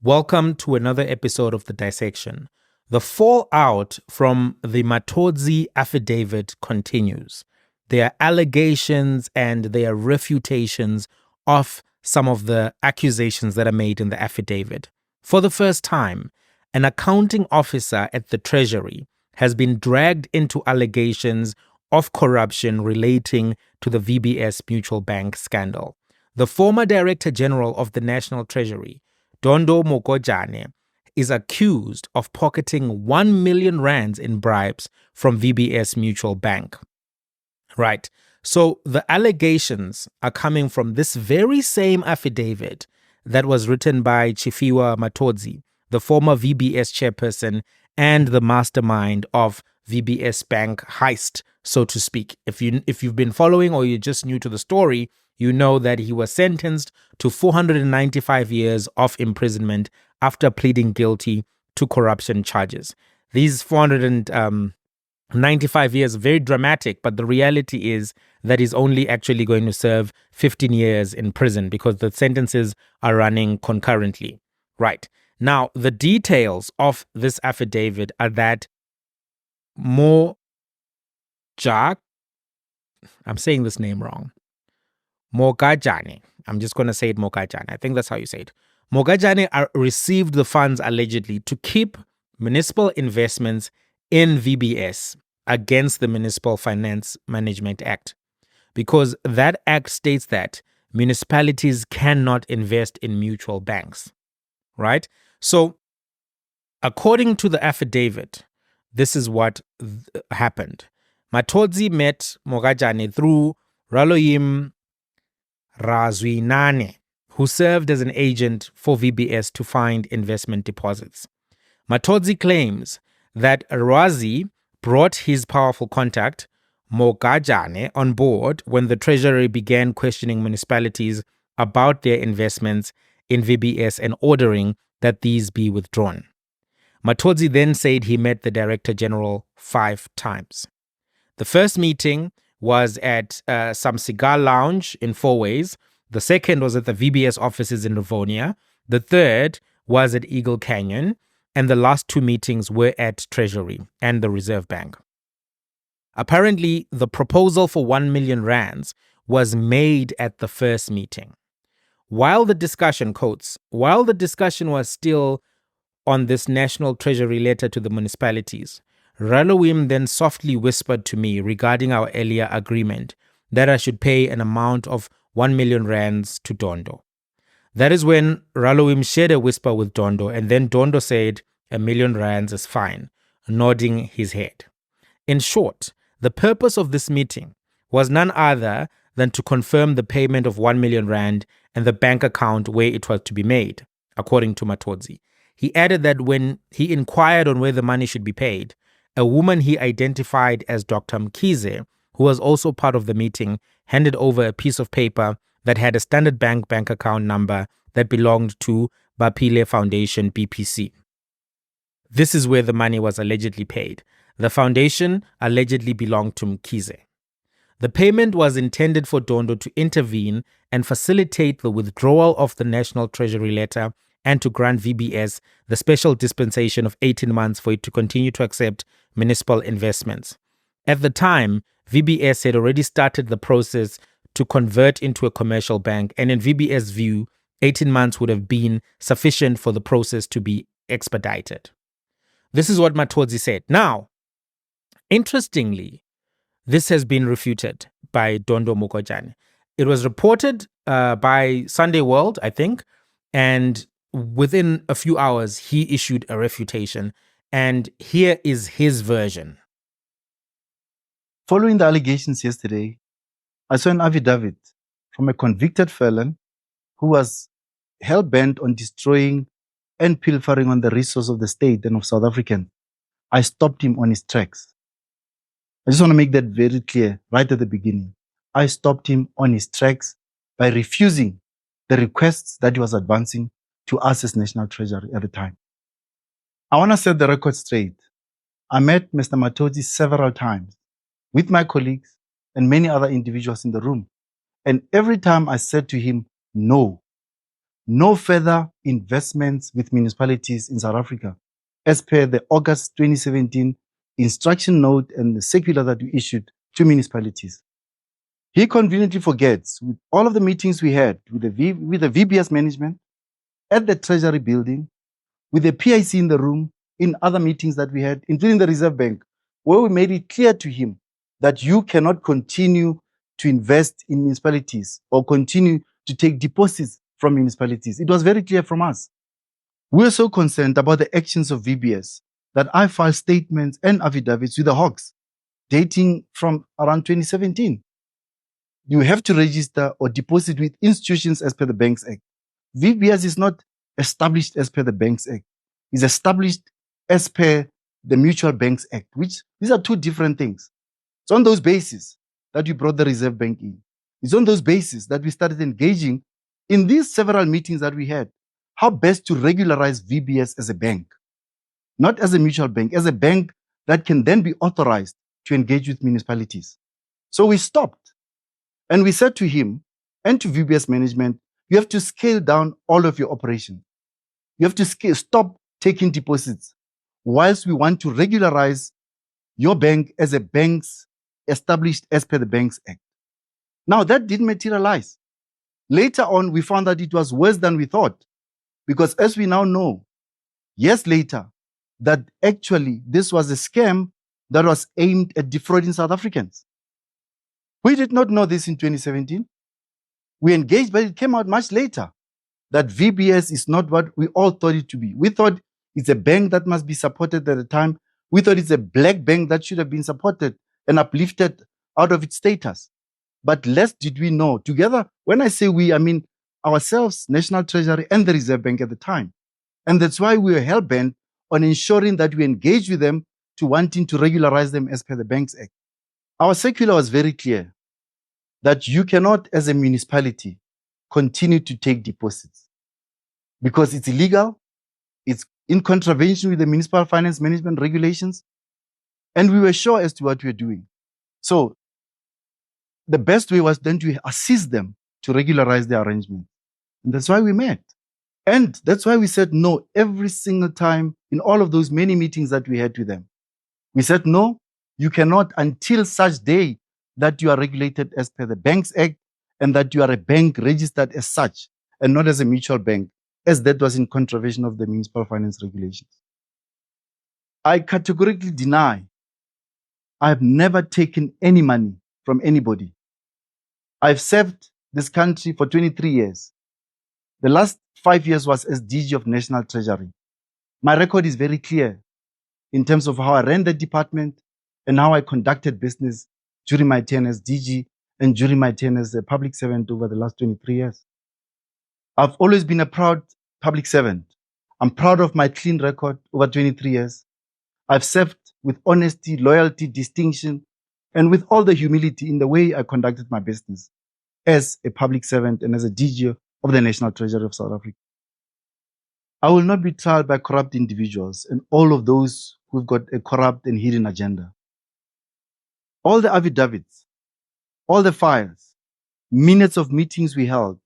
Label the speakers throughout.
Speaker 1: Welcome to another episode of The Dissection. The fallout from the Matodzi affidavit continues. There are allegations and there are refutations of some of the accusations that are made in the affidavit. For the first time, an accounting officer at the Treasury has been dragged into allegations of corruption relating to the VBS Mutual Bank scandal. The former Director General of the National Treasury, Dondo Mogajane, is accused of pocketing 1 million rands in bribes from VBS Mutual Bank. Right. So the allegations are coming from this very same affidavit that was written by Tshifiwa Matodzi, the former VBS chairperson and the mastermind of VBS Bank heist, so to speak. If you've been following or you're just new to the story, you know that he was sentenced to 495 years of imprisonment after pleading guilty to corruption charges. These 495 years, very dramatic, but the reality is that he's only actually going to serve 15 years in prison because the sentences are running concurrently. Right. Now, the details of this affidavit are that I'm saying this name wrong. Mogajane. I'm just going to say it Mogajane. I think that's how you say it. Mogajane received the funds allegedly to keep municipal investments in VBS against the Municipal Finance Management Act, because that act states that municipalities cannot invest in mutual banks, right? So, according to the affidavit, this is what happened. Matodzi met Mogajane through Raloyim Razwinane, who served as an agent for VBS to find investment deposits. Matodzi claims that Razi brought his powerful contact, Mogajane, on board when the Treasury began questioning municipalities about their investments in VBS and ordering that these be withdrawn. Matodzi then said he met the Director General 5 times. The first meeting was at some cigar lounge in Four Ways. The second was at the VBS offices in Livonia. The third was at Eagle Canyon. And the last 2 meetings were at Treasury and the Reserve Bank. Apparently, the proposal for 1 million rands was made at the first meeting. While the discussion was still on this National Treasury letter to the municipalities, Raloyim then softly whispered to me regarding our earlier agreement that I should pay an amount of 1 million rands to Dondo. That is when Raloyim shared a whisper with Dondo, and then Dondo said 1 million rands is fine, nodding his head. In short, the purpose of this meeting was none other than to confirm the payment of 1 million rand and the bank account where it was to be made, according to Matodzi. He added that when he inquired on where the money should be paid, a woman he identified as Dr. Mkize, who was also part of the meeting, handed over a piece of paper that had a Standard Bank bank account number that belonged to Bapile Foundation, BPC. This is where the money was allegedly paid. The foundation allegedly belonged to Mkize. The payment was intended for Dondo to intervene and facilitate the withdrawal of the National Treasury letter and to grant VBS the special dispensation of 18 months for it to continue to accept municipal investments. At the time, VBS had already started the process to convert into a commercial bank, and in VBS' view, 18 months would have been sufficient for the process to be expedited. This is what Matodzi said. Now, interestingly, this has been refuted by Dondo Mogajane. It was reported by Sunday World, I think, and within a few hours, he issued a refutation. And here is his version.
Speaker 2: Following the allegations yesterday, I saw an affidavit from a convicted felon who was hell-bent on destroying and pilfering on the resources of the state and of South Africans. I stopped him on his tracks. I just want to make that very clear right at the beginning. I stopped him on his tracks by refusing the requests that he was advancing to us as National Treasury at the time. I want to set the record straight. I met Mr. Matodzi several times with my colleagues and many other individuals in the room. And every time I said to him, no, no further investments with municipalities in South Africa, as per the August 2017 instruction note and the circular that we issued to municipalities. He conveniently forgets, with all of the meetings we had with the VBS management at the Treasury building, with the PIC in the room, in other meetings that we had, including the Reserve Bank, where we made it clear to him that you cannot continue to invest in municipalities or continue to take deposits from municipalities. It was very clear from us. We were so concerned about the actions of VBS that I filed statements and affidavits with the Hawks dating from around 2017. You have to register or deposit with institutions as per the Banks Act. VBS is not established as per the Banks Act. It's established as per the Mutual Banks Act, which these are two different things. It's on those bases that we brought the Reserve Bank in. It's on those bases that we started engaging in these several meetings that we had, how best to regularize VBS as a bank, not as a mutual bank, as a bank that can then be authorized to engage with municipalities. So we stopped and we said to him and to VBS management, you have to scale down all of your operations. You have to stop taking deposits whilst we want to regularize your bank as a bank established as per the Banks Act. Now, that didn't materialize. Later on, we found that it was worse than we thought, because as we now know, years later, that actually this was a scam that was aimed at defrauding South Africans. We did not know this in 2017. We engaged, but it came out much later that VBS is not what we all thought it to be. We thought it's a bank that must be supported at the time. We thought it's a black bank that should have been supported and uplifted out of its status. But less did we know. Together, when I say we, I mean ourselves, National Treasury and the Reserve Bank at the time. And that's why we were hell-bent on ensuring that we engage with them to wanting to regularize them as per the Banks Act. Our circular was very clear that you cannot, as a municipality, continue to take deposits because it's illegal, it's in contravention with the municipal finance management regulations, and we were sure as to what we were doing. So the best way was then to assist them to regularize the arrangement. And that's why we met. And that's why we said no every single time in all of those many meetings that we had with them. We said, no, you cannot until such day that you are regulated as per the Banks Act and that you are a bank registered as such and not as a mutual bank, as that was in contravention of the municipal finance regulations. I categorically deny I have never taken any money from anybody. I've served this country for 23 years. The last 5 years was as DG of National Treasury. My record is very clear in terms of how I ran the department and how I conducted business during my tenure as DG and during my tenure as a public servant over the last 23 years. I've always been a proud public servant. I'm proud of my clean record over 23 years. I've served with honesty, loyalty, distinction, and with all the humility in the way I conducted my business as a public servant and as a DG of the National Treasury of South Africa. I will not be tried by corrupt individuals and all of those who've got a corrupt and hidden agenda. All the affidavits, all the files, minutes of meetings we held,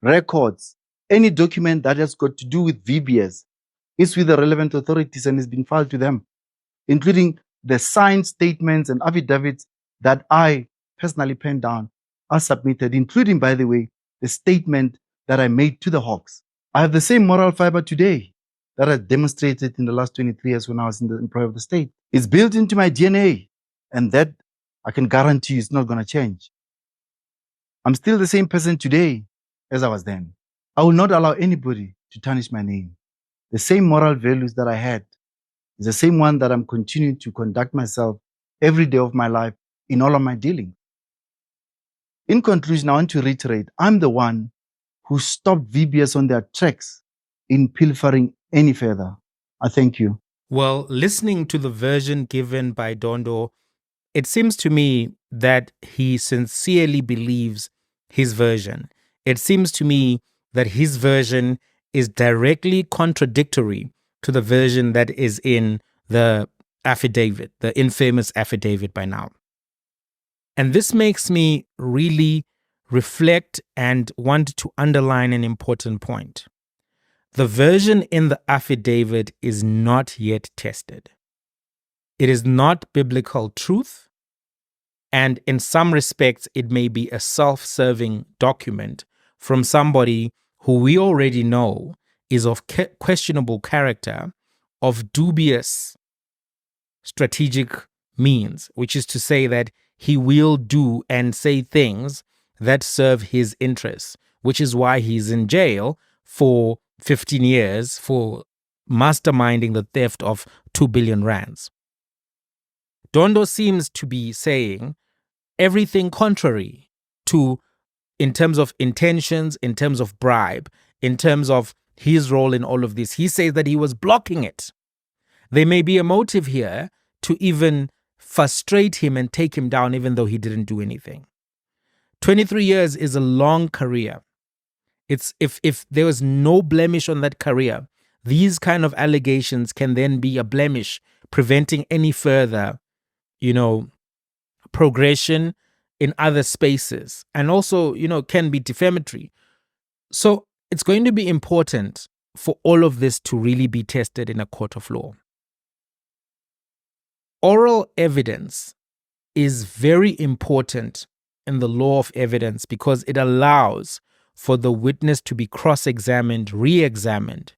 Speaker 2: records, any document that has got to do with VBS is with the relevant authorities and is being filed to them, including the signed statements and affidavits that I personally penned down are submitted, including, by the way, the statement that I made to the Hawks. I have the same moral fiber today that I demonstrated in the last 23 years when I was in the employ of the state. It's built into my DNA, and that I can guarantee you it's not going to change. I'm still the same person today as I was then. I will not allow anybody to tarnish my name. The same moral values that I had is the same one that I'm continuing to conduct myself every day of my life in all of my dealings. In conclusion, I want to reiterate, I'm the one who stopped VBS on their tracks in pilfering any further. I thank you.
Speaker 1: Well, listening to the version given by Dondo, it seems to me that he sincerely believes his version. It seems to me that his version is directly contradictory to the version that is in the affidavit, the infamous affidavit by now. And this makes me really, reflect and want to underline an important point. The version in the affidavit is not yet tested. It is not biblical truth, and in some respects, it may be a self-serving document from somebody who we already know is of questionable character, of dubious strategic means, which is to say that he will do and say things that serve his interests, which is why he's in jail for 15 years for masterminding the theft of 2 billion rands. Dondo seems to be saying everything contrary to, in terms of intentions, in terms of bribe, in terms of his role in all of this. He says that he was blocking it. There may be a motive here to even frustrate him and take him down, even though he didn't do anything. 23 years is a long career. It's if there was no blemish on that career, these kind of allegations can then be a blemish, preventing any further, progression in other spaces, and also, can be defamatory. So it's going to be important for all of this to really be tested in a court of law. Oral evidence is very important in the law of evidence because it allows for the witness to be cross-examined, re-examined,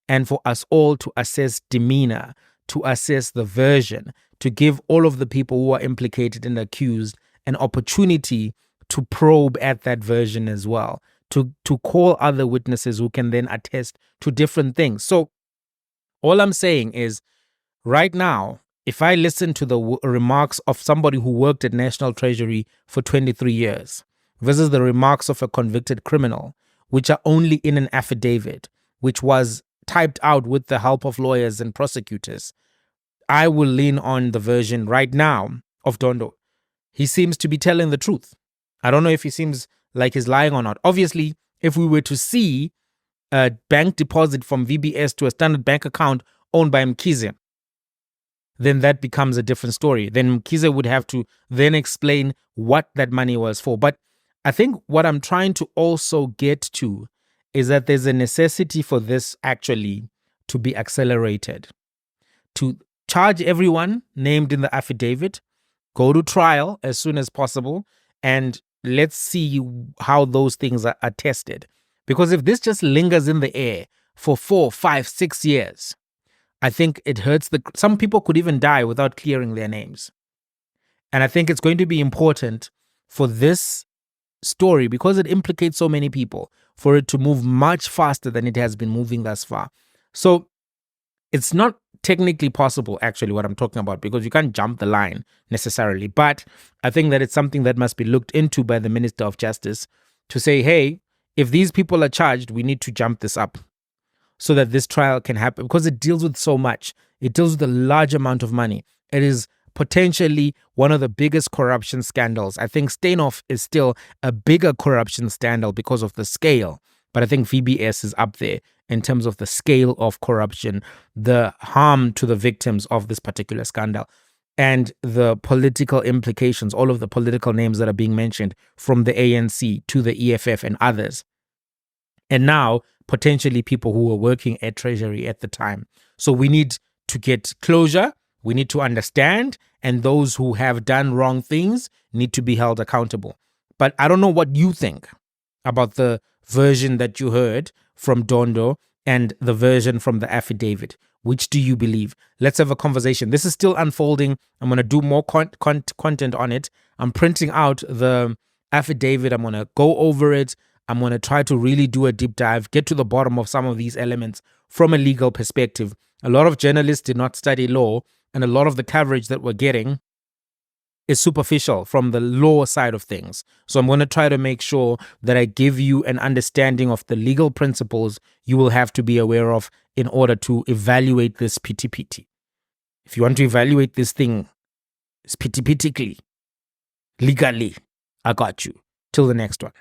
Speaker 1: and for us all to assess demeanor, to assess the version, to give all of the people who are implicated and accused an opportunity to probe at that version as well, to call other witnesses who can then attest to different things. So all I'm saying is, right now, if I listen to the remarks of somebody who worked at National Treasury for 23 years versus the remarks of a convicted criminal, which are only in an affidavit, which was typed out with the help of lawyers and prosecutors, I will lean on the version right now of Dondo. He seems to be telling the truth. I don't know if he seems like he's lying or not. Obviously, if we were to see a bank deposit from VBS to a standard bank account owned by Mkhize, then that becomes a different story. Then Mkhize would have to then explain what that money was for. But I think what I'm trying to also get to is that there's a necessity for this actually to be accelerated, to charge everyone named in the affidavit, go to trial as soon as possible, and let's see how those things are tested. Because if this just lingers in the air for 4, 5, 6 years, I think it hurts. Some people could even die without clearing their names. And I think it's going to be important for this story, because it implicates so many people, for it to move much faster than it has been moving thus far. So it's not technically possible, actually, what I'm talking about, because you can't jump the line necessarily. But I think that it's something that must be looked into by the Minister of Justice to say, hey, if these people are charged, we need to jump this up so that this trial can happen, because it deals with so much. It deals with a large amount of money. It is potentially one of the biggest corruption scandals. I think Steinhoff is still a bigger corruption scandal because of the scale, but I think VBS is up there in terms of the scale of corruption, the harm to the victims of this particular scandal, and the political implications, all of the political names that are being mentioned, from the ANC to the EFF and others. And now, potentially people who were working at Treasury at the time. So we need to get closure. We need to understand. And those who have done wrong things need to be held accountable. But I don't know what you think about the version that you heard from Dondo and the version from the affidavit. Which do you believe? Let's have a conversation. This is still unfolding. I'm going to do more content on it. I'm printing out the affidavit. I'm going to go over it. I'm going to try to really do a deep dive, get to the bottom of some of these elements from a legal perspective. A lot of journalists did not study law, and a lot of the coverage that we're getting is superficial from the law side of things. So I'm going to try to make sure that I give you an understanding of the legal principles you will have to be aware of in order to evaluate this piti-piti. If you want to evaluate this thing piti-pitically, legally, I got you. Till the next one.